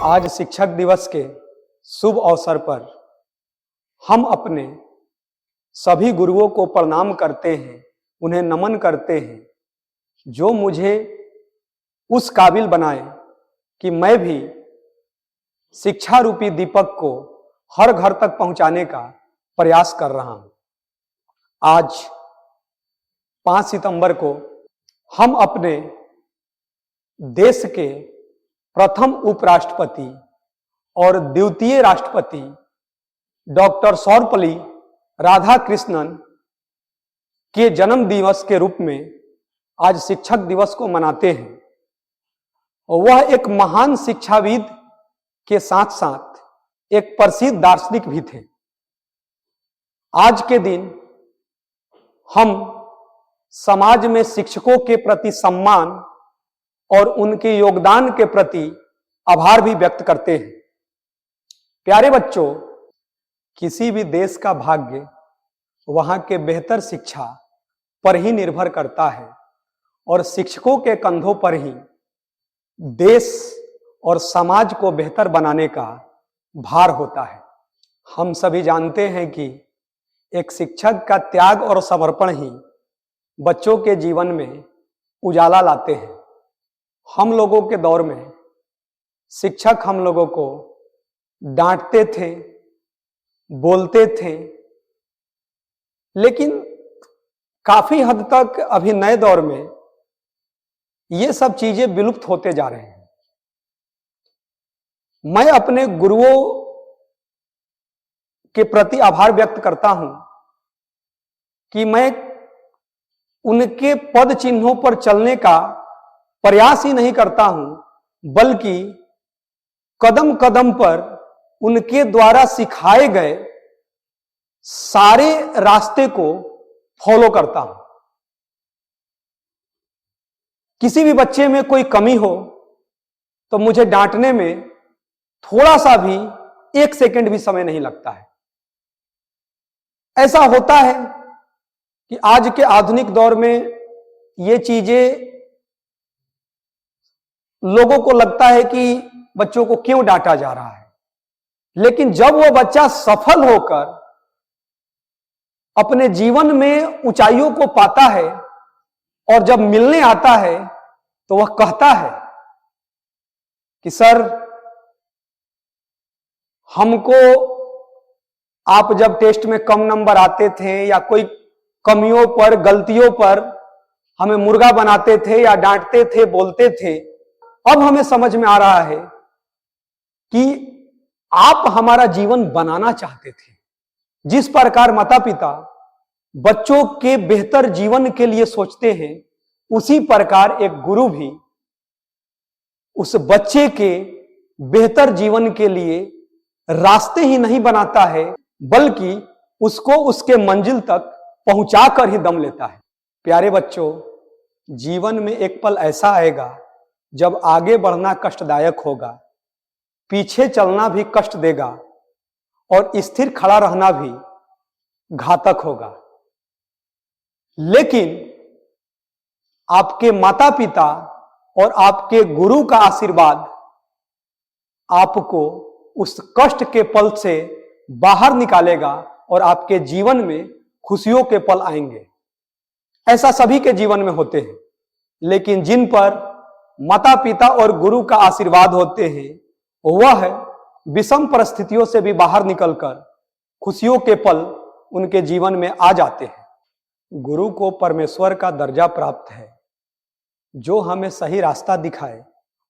आज शिक्षक दिवस के शुभ अवसर पर हम अपने सभी गुरुओं को प्रणाम करते हैं, उन्हें नमन करते हैं जो मुझे उस काबिल बनाए कि मैं भी शिक्षा रूपी दीपक को हर घर तक पहुंचाने का प्रयास कर रहा हूं। आज 5 सितंबर को हम अपने देश के प्रथम उपराष्ट्रपति और द्वितीय राष्ट्रपति डॉक्टर सर्वपल्ली राधाकृष्णन के जन्म दिवस के रूप में आज शिक्षक दिवस को मनाते हैं। वह एक महान शिक्षाविद के साथ साथ एक प्रसिद्ध दार्शनिक भी थे। आज के दिन हम समाज में शिक्षकों के प्रति सम्मान और उनके योगदान के प्रति आभार भी व्यक्त करते हैं। प्यारे बच्चों, किसी भी देश का भाग्य वहां के बेहतर शिक्षा पर ही निर्भर करता है और शिक्षकों के कंधों पर ही देश और समाज को बेहतर बनाने का भार होता है। हम सभी जानते हैं कि एक शिक्षक का त्याग और समर्पण ही बच्चों के जीवन में उजाला लाते हैं। हम लोगों के दौर में शिक्षक हम लोगों को डांटते थे, बोलते थे, लेकिन काफी हद तक अभी नए दौर में ये सब चीजें विलुप्त होते जा रहे हैं। मैं अपने गुरुओं के प्रति आभार व्यक्त करता हूं कि मैं उनके पद चिन्हों पर चलने का प्रयास ही नहीं करता हूं, बल्कि कदम कदम पर उनके द्वारा सिखाए गए सारे रास्ते को फॉलो करता हूं। किसी भी बच्चे में कोई कमी हो तो मुझे डांटने में थोड़ा सा भी 1 सेकंड भी समय नहीं लगता है। ऐसा होता है कि आज के आधुनिक दौर में ये चीजें लोगों को लगता है कि बच्चों को क्यों डांटा जा रहा है, लेकिन जब वो बच्चा सफल होकर अपने जीवन में ऊंचाइयों को पाता है और जब मिलने आता है तो वह कहता है कि सर, हमको आप जब टेस्ट में कम नंबर आते थे या कोई कमियों पर, गलतियों पर हमें मुर्गा बनाते थे या डांटते थे, बोलते थे, अब हमें समझ में आ रहा है कि आप हमारा जीवन बनाना चाहते थे। जिस प्रकार माता पिता बच्चों के बेहतर जीवन के लिए सोचते हैं, उसी प्रकार एक गुरु भी उस बच्चे के बेहतर जीवन के लिए रास्ते ही नहीं बनाता है, बल्कि उसको उसके मंजिल तक पहुंचाकर ही दम लेता है। प्यारे बच्चों, जीवन में एक पल ऐसा आएगा जब आगे बढ़ना कष्टदायक होगा, पीछे चलना भी कष्ट देगा और स्थिर खड़ा रहना भी घातक होगा। लेकिन आपके माता पिता और आपके गुरु का आशीर्वाद आपको उस कष्ट के पल से बाहर निकालेगा और आपके जीवन में खुशियों के पल आएंगे। ऐसा सभी के जीवन में होते हैं, लेकिन जिन पर माता पिता और गुरु का आशीर्वाद होते हैं, वह विषम परिस्थितियों से भी बाहर निकलकर खुशियों के पल उनके जीवन में आ जाते हैं। गुरु को परमेश्वर का दर्जा प्राप्त है। जो हमें सही रास्ता दिखाए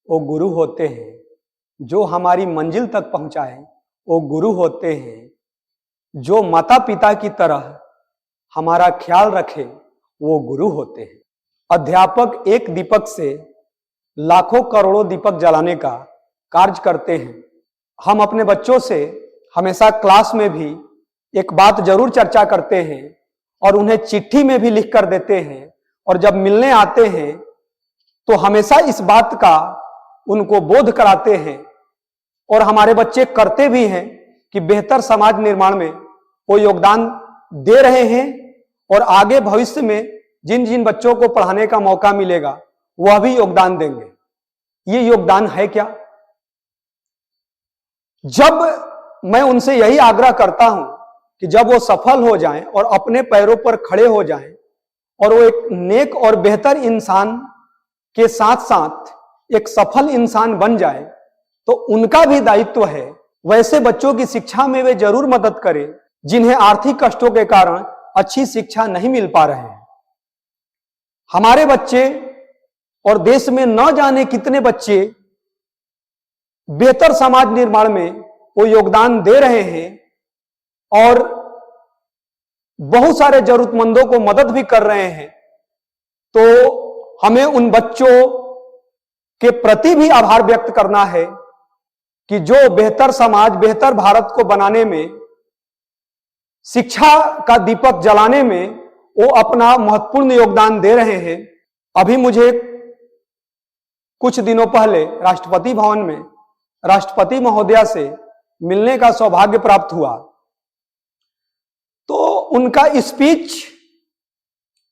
वो गुरु होते हैं, जो हमारी मंजिल तक पहुंचाए वो गुरु होते हैं, जो माता पिता की तरह हमारा ख्याल रखे वो गुरु होते हैं। अध्यापक एक दीपक से लाखों करोड़ों दीपक जलाने का कार्य करते हैं। हम अपने बच्चों से हमेशा क्लास में भी एक बात जरूर चर्चा करते हैं और उन्हें चिट्ठी में भी लिख कर देते हैं, और जब मिलने आते हैं तो हमेशा इस बात का उनको बोध कराते हैं, और हमारे बच्चे करते भी हैं कि बेहतर समाज निर्माण में वो योगदान दे रहे हैं और आगे भविष्य में जिन जिन बच्चों को पढ़ाने का मौका मिलेगा वह भी योगदान देंगे। ये योगदान है क्या? जब मैं उनसे यही आग्रह करता हूं कि जब वो सफल हो जाएं और अपने पैरों पर खड़े हो जाएं और वो एक नेक और बेहतर इंसान के साथ साथ एक सफल इंसान बन जाए, तो उनका भी दायित्व है वैसे बच्चों की शिक्षा में वे जरूर मदद करें जिन्हें आर्थिक कष्टों के कारण अच्छी शिक्षा नहीं मिल पा रहे हैं। हमारे बच्चे और देश में न जाने कितने बच्चे बेहतर समाज निर्माण में वो योगदान दे रहे हैं और बहुत सारे जरूरतमंदों को मदद भी कर रहे हैं। तो हमें उन बच्चों के प्रति भी आभार व्यक्त करना है कि जो बेहतर समाज, बेहतर भारत को बनाने में, शिक्षा का दीपक जलाने में वो अपना महत्वपूर्ण योगदान दे रहे हैं। अभी मुझे कुछ दिनों पहले राष्ट्रपति भवन में राष्ट्रपति महोदया से मिलने का सौभाग्य प्राप्त हुआ। तो उनका स्पीच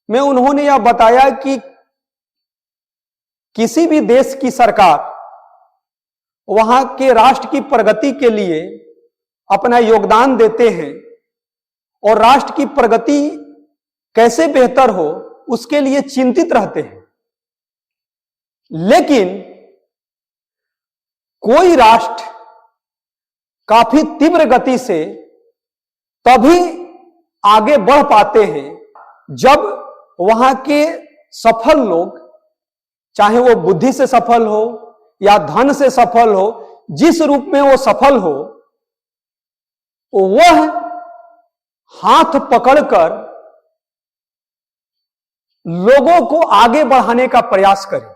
में उन्होंने यह बताया कि किसी भी देश की सरकार वहां के राष्ट्र की प्रगति के लिए अपना योगदान देते हैं और राष्ट्र की प्रगति कैसे बेहतर हो उसके लिए चिंतित रहते हैं। लेकिन कोई राष्ट्र काफी तीव्र गति से तभी आगे बढ़ पाते हैं जब वहां के सफल लोग, चाहे वो बुद्धि से सफल हो या धन से सफल हो, जिस रूप में वो सफल हो, वह हाथ पकड़कर लोगों को आगे बढ़ाने का प्रयास करे।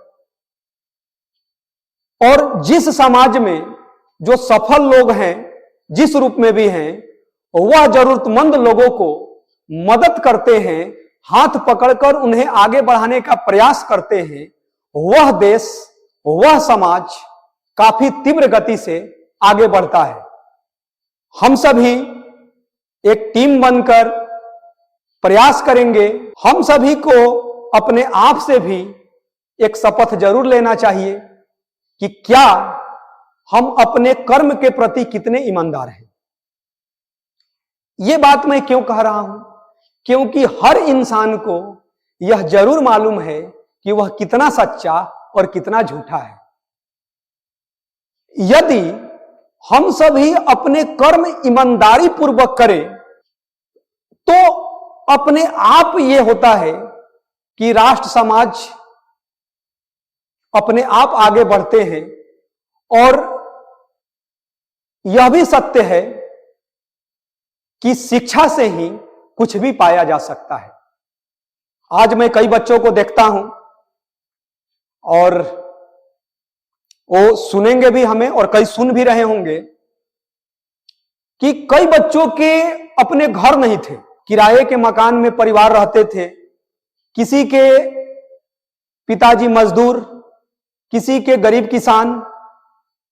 और जिस समाज में जो सफल लोग हैं, जिस रूप में भी हैं, वह जरूरतमंद लोगों को मदद करते हैं, हाथ पकड़कर उन्हें आगे बढ़ाने का प्रयास करते हैं, वह देश, वह समाज काफी तीव्र गति से आगे बढ़ता है। हम सभी एक टीम बनकर प्रयास करेंगे। हम सभी को अपने आप से भी एक शपथ जरूर लेना चाहिए कि क्या हम अपने कर्म के प्रति कितने ईमानदार हैं। यह बात मैं क्यों कह रहा हूं? क्योंकि हर इंसान को यह जरूर मालूम है कि वह कितना सच्चा और कितना झूठा है। यदि हम सभी अपने कर्म ईमानदारी पूर्वक करें तो अपने आप यह होता है कि राष्ट्र समाज अपने आप आगे बढ़ते हैं। और यह भी सत्य है कि शिक्षा से ही कुछ भी पाया जा सकता है। आज मैं कई बच्चों को देखता हूं और वो सुनेंगे भी हमें और कई सुन भी रहे होंगे कि कई बच्चों के अपने घर नहीं थे, किराए के मकान में परिवार रहते थे। किसी के पिताजी मजदूर, किसी के गरीब किसान,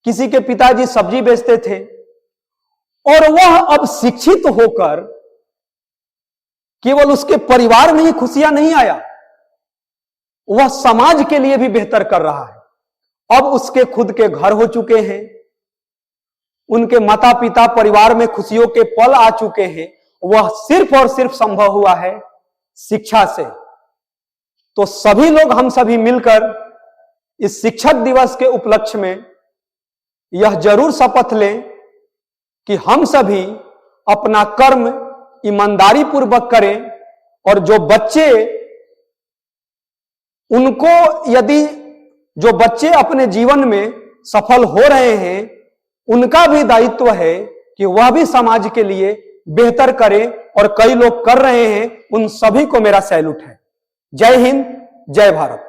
किसी के पिताजी सब्जी बेचते थे और वह अब शिक्षित होकर केवल उसके परिवार में ही खुशियां नहीं आया, वह समाज के लिए भी बेहतर कर रहा है। अब उसके खुद के घर हो चुके हैं, उनके माता पिता परिवार में खुशियों के पल आ चुके हैं। वह सिर्फ और सिर्फ संभव हुआ है शिक्षा से। तो सभी लोग, हम सभी मिलकर इस शिक्षक दिवस के उपलक्ष्य में यह जरूर शपथ लें कि हम सभी अपना कर्म ईमानदारी पूर्वक करें और जो बच्चे, उनको, यदि जो बच्चे अपने जीवन में सफल हो रहे हैं, उनका भी दायित्व है कि वह भी समाज के लिए बेहतर करें और कई लोग कर रहे हैं। उन सभी को मेरा सैल्यूट है। जय हिंद, जय भारत।